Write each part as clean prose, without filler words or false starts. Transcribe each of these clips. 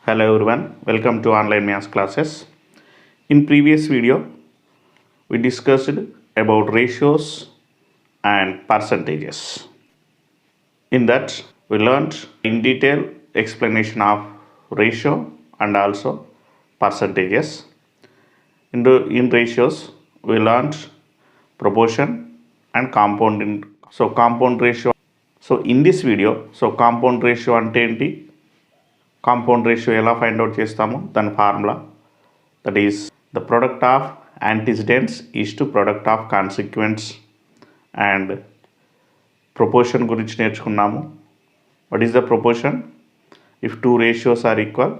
Hello everyone, welcome to online maths classes. In previous video, we discussed about ratios and percentages. In that, we learned in detail explanation of ratio and also percentages. In ratios, we learned proportion and compound. Compound ratio. So in this video, compound ratio అంటే ఏంటి, compound ratio ఎలా find out చేస్తాము, దాని formula that is the product of antecedents is to product of consequents and proportion గురించి నేర్చుకున్నాము. What is the proportion? If two ratios are equal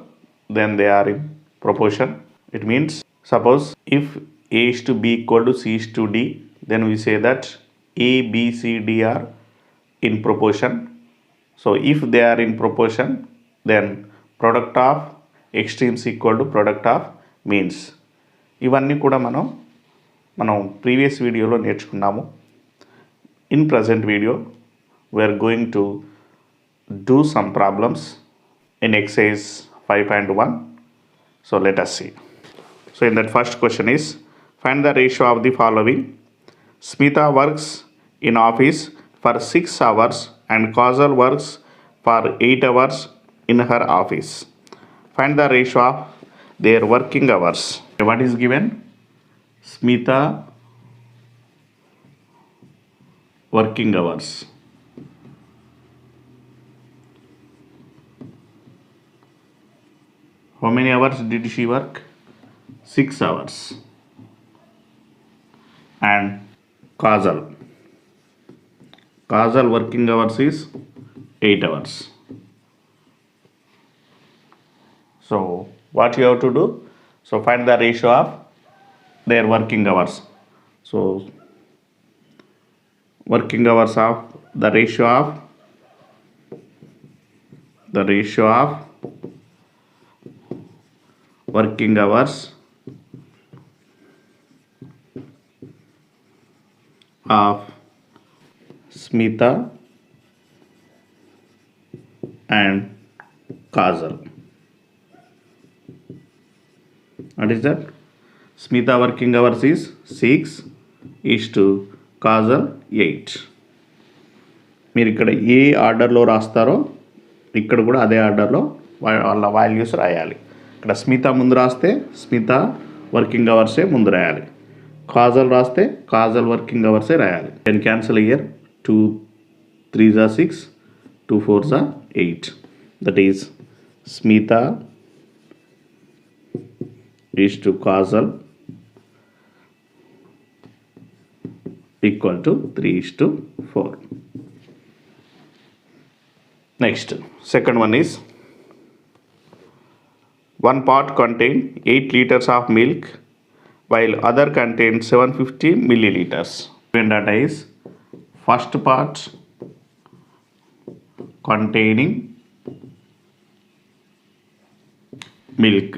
then they are in proportion. It means suppose if A is to B equal to C is to D, then we say that A, B, C, D are in proportion. So if they are in proportion, then product of extremes equal to product of means. ఇవన్నీ కూడా మనం previous వీడియోలో నేర్చుకున్నాము. In present video we're going to do some problems in exercise 5.1. So let us see. So in that first question is, find the ratio of the following. Smita works in office for 6 hours and Kajal works for 8 hours in her office. Find the ratio of their working hours. What is given? Smita working hours. How many hours did she work? 6 hours. And Kajal working hours is 8 hours. So what you have to do? So find the ratio of their working hours. So working hours of the ratio of working hours of Smita and Kajal. What is that? Smita working hours is 6 is to Kajal 8. మీరు ఇక్కడ ఏ ఆర్డర్లో రాస్తారో ఇక్కడ కూడా అదే ఆర్డర్లో వాళ్ళ values రాయాలి. ఇక్కడ స్మిత ముందు రాస్తే స్మిత వర్కింగ్ అవర్సే ముందు రాయాలి. కాజల్ రాస్తే కాజల్ వర్కింగ్ అవర్సే రాయాలి. Can cancel year. 2 3s are 6, 2 4s are 8. That is Smita is to Kajal equal to 3:4. Next, second one is, one pot contain 8 liters of milk while other contains 750 milliliters. Given data is, first part containing milk.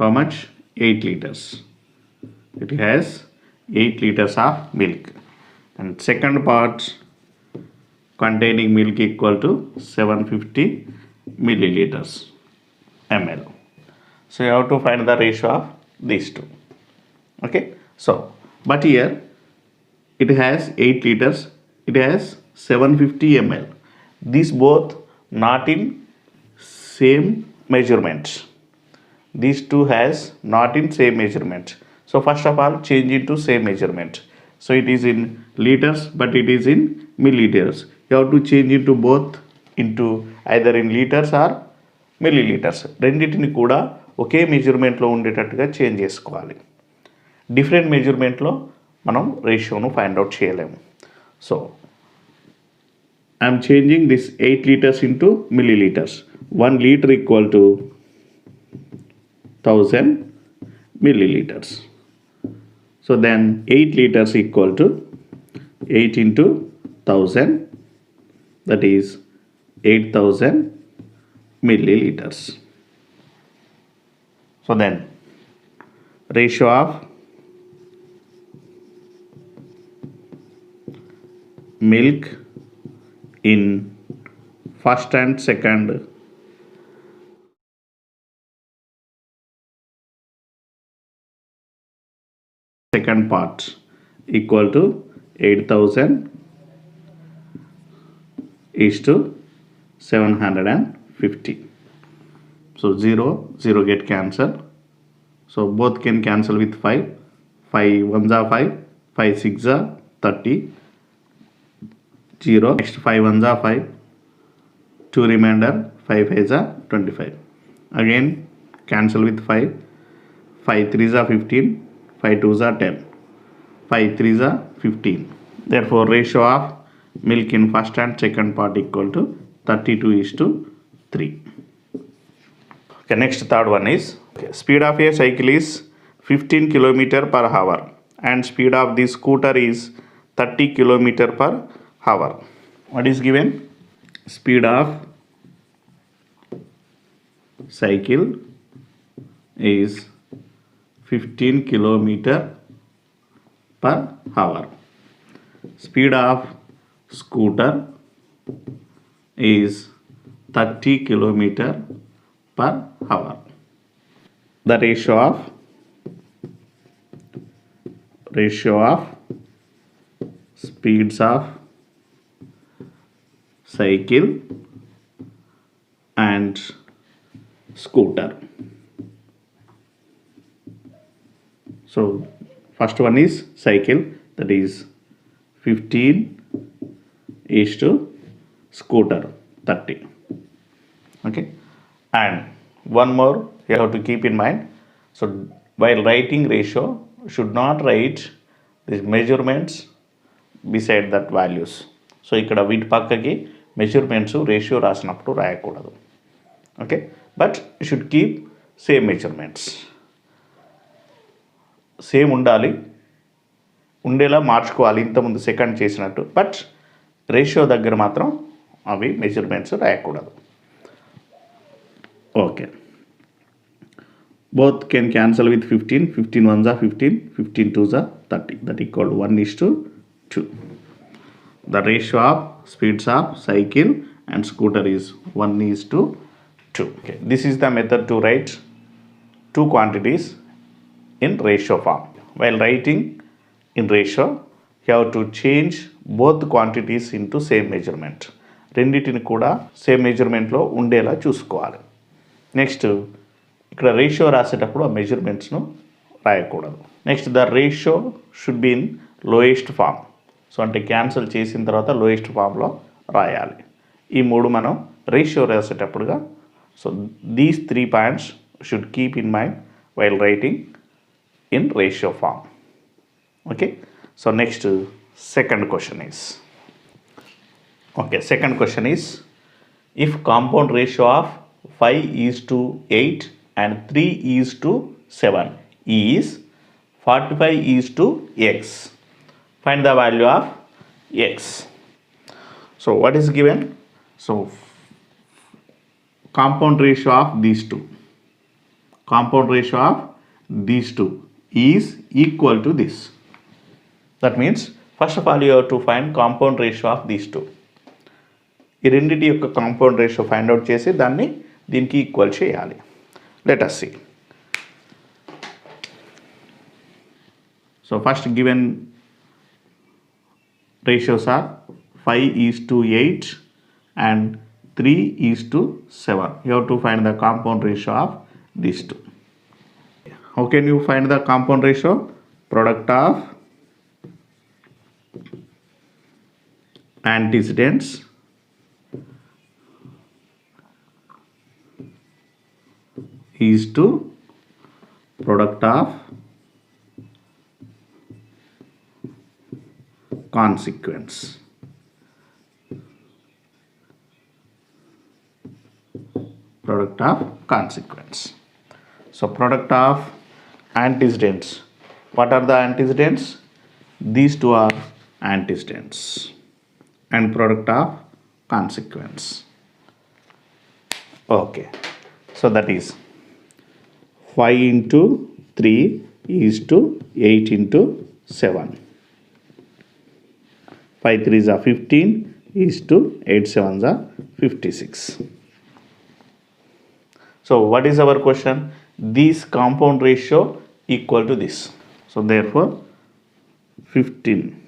How much? 8 liters. It has 8 liters of milk. And second part containing milk equal to 750 milliliters ml. So you have to find the ratio of these two. Okay. So, but here it has 8 liters, it has 750 ml. These both not in same measurement. These two has not in same measurement. So first of all, change into same measurement. So it is in liters, but it is in milliliters. You have to change into both into either in liters or milliliters. రెండింటిని కూడా ఒకే మెజర్మెంట్లో ఉండేటట్టుగా change చేసుకోవాలి. Different మెజర్మెంట్లో మనం రేషియోను find out చేయలేము. So I'm changing this 8 liters into milliliters. 1 liter equal to 1000 milliliters. So then 8 liters equal to 8 into 1000, that is 8000 milliliters. So then ratio of milk in first and second second part equal to 8000 is to 750. So 0, 0 get cancelled. So both can cancel with 5. 5 ones are 5, 5 6 are 30, 0. Next 5 ones are 5, 2 remainder, 5 5s are 25. Again cancel with 5, 5 3s are 15, 5 2s are 10, 5 3s are 15. Therefore ratio of milk in first and second part equal to 32:3. Okay, next third one is speed of a cycle is 15 km per hour and speed of the scooter is 30 km per hour. What is given? Speed of cycle is 15 km per hour. Speed of scooter is 30 km per hour. The ratio of speeds of cycle and scooter. So first one is cycle, that is 15 is to scooter 30. Okay, and one more you have to keep in mind. So while writing ratio, should not write these measurements beside that values. So ఇక్కడ వీటి పక్కకి measurements ratio రాసినప్పుడు రాయకూడదు. Okay, but should keep same measurements, same ఉండాలి, ఉండేలా మార్చుకోవాలి ఇంతకుముందు second చేసినట్టు. బట్ రేషియో దగ్గర మాత్రం అవి మెజర్మెంట్స్ రాయకూడదు. Okay, both can cancel with 15, 15 ones are 15, 15 twos are 30, that equal to 1:2. The ratio of speeds of cycle and scooter is 1:2. Okay, this is the method to write two quantities in ratio form. While writing in ratio, you have to change both quantities into same measurement. రెండింటిని కూడా same మెజర్మెంట్లో ఉండేలా చూసుకోవాలి. Next ఇక్కడ ratio రాసేటప్పుడు ఆ మెజర్మెంట్స్ను రాయకూడదు. Next the ratio should be in lowest form. So అంటే క్యాన్సిల్ చేసిన తర్వాత లోయెస్ట్ ఫామ్లో రాయాలి. ఈ మూడు మనం రేషియో రాసేటప్పుడుగా. So these 3 points should keep in mind while writing in ratio form. Okay, so next second question is if compound ratio of 5:8 and 3:7 is 45:x. Find the value of x. So what is given? So compound ratio of these two is equal to this. That means first of all you have to find compound ratio of these two. ఈ రెండింటి యొక్క compound ratio find out చేసి దాన్ని దీనికి equal చేయాలి. Let us see. So first given ratios are 5:8 and 3:7. You have to find the compound ratio of these two. How can you find the compound ratio? Product of antecedents is to product of consequence. Product of consequence. So product of antecedents. What are the antecedents? These two are antecedents. And product of consequence. Okay, so that is 5 into 3 is to 8 into 7. 5 3s are 15 is to 8 7s are 56. So what is our question? This compound ratio equal to this. So therefore 15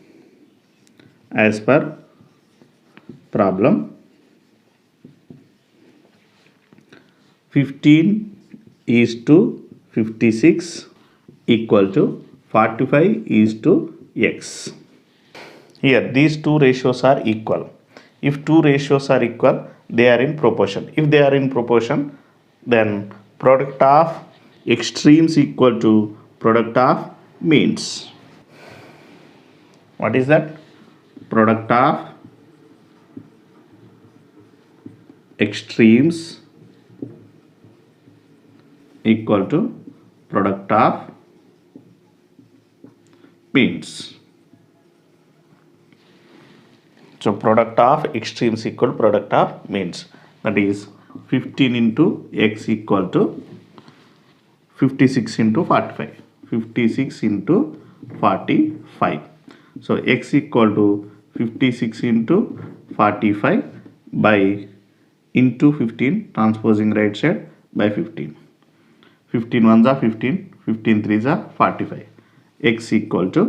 as per problem. 15 is to 56 equal to 45 is to x. Here these two ratios are equal. If two ratios are equal, they are in proportion. If they are in proportion, then product of extremes equal to product of means. What is that? Product of extremes equal to product of means. So product of extremes equal product of means. That is 15 into x equal to 56 into 45. 56 into 45. So x equal to 56 into 45 by into 15, transposing right side by 15. 15 1s are 15, 15 3s are 45. X equal to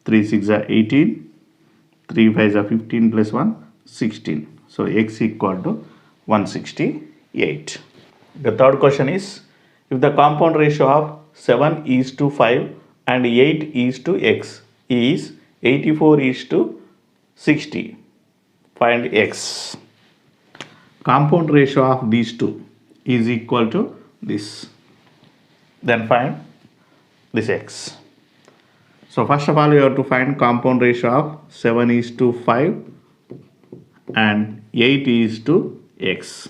3 6s are 18, 3 5s are 15 plus 1, 16. So x equal to 168. The third question is, if the compound ratio of 7 is to 5 and 8 is to x is 84 is to 60, find x. Compound ratio of these two is equal to this. Then find this x. So first of all, you have to find compound ratio of 7 is to 5 and 8 is to x.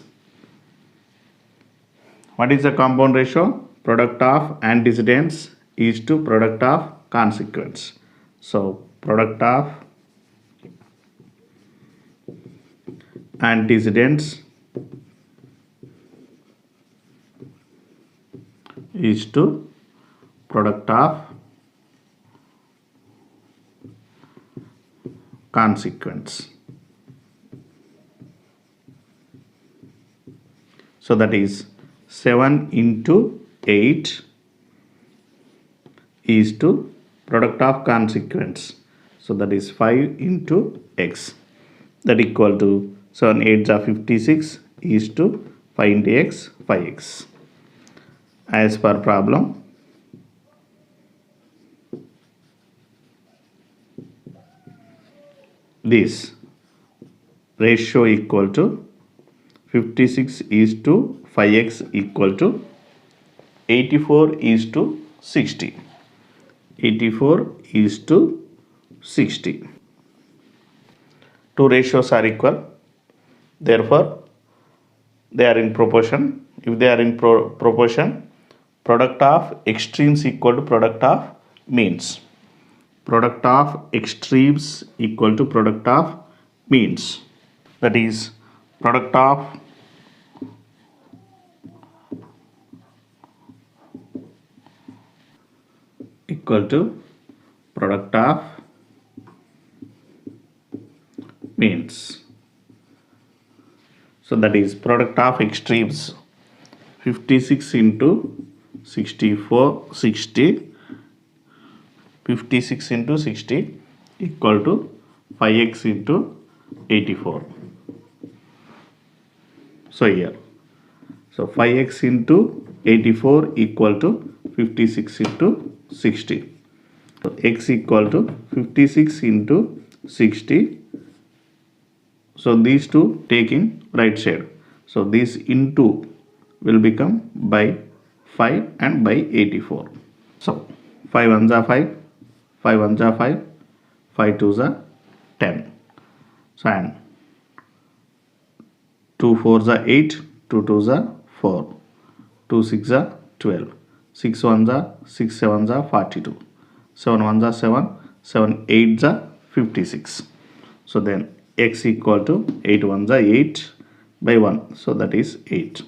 What is the compound ratio? Product of antecedents is to product of consequence. So product of antecedents is to product of consequence. So that is 7 into 8 is to product of consequence. So that is 5 into x. That equal to 7 8s are 56 is to 5 into x, 5x. As per problem, this ratio equal to 56 is to 5x equal to 84 is to 60. 84 is to 60. Two ratios are equal. Therefore, they are in proportion. If they are in proportion, product of extremes equal to product of means. Product of extremes equal to product of means. That is product of equal to product of means. So that is product of extremes 56 into 64 60. 56 into 60 equal to 5x into 84. So here, so 5x into 84 equal to 56 into 60. So x equal to 56 into 60. So these two taking right side. So this into will become by 5 and by 84. So 5 1s are 5, 5 1s are 5, 5 2s are 10. So and 2 4s are 8, 2 2s are 4, 2 6s are 12, 6 1s are 6 7s are 42, 7 1s are 7, 7 8s are 56. So then x equal to 8 1s are 8 by 1. So that is 8.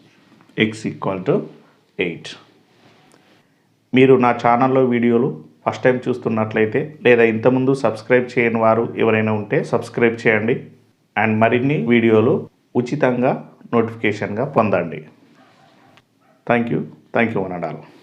X equal to 8. మీరు నా ఛానల్లో వీడియోలు first time చూస్తున్నట్లయితే లేదా ఇంతకుముందు subscribe చేయని వారు ఎవరైనా ఉంటే సబ్స్క్రైబ్ చేయండి అండ్ మరిన్ని వీడియోలు ఉచితంగా నోటిఫికేషన్గా పొందండి. Thank you one and all.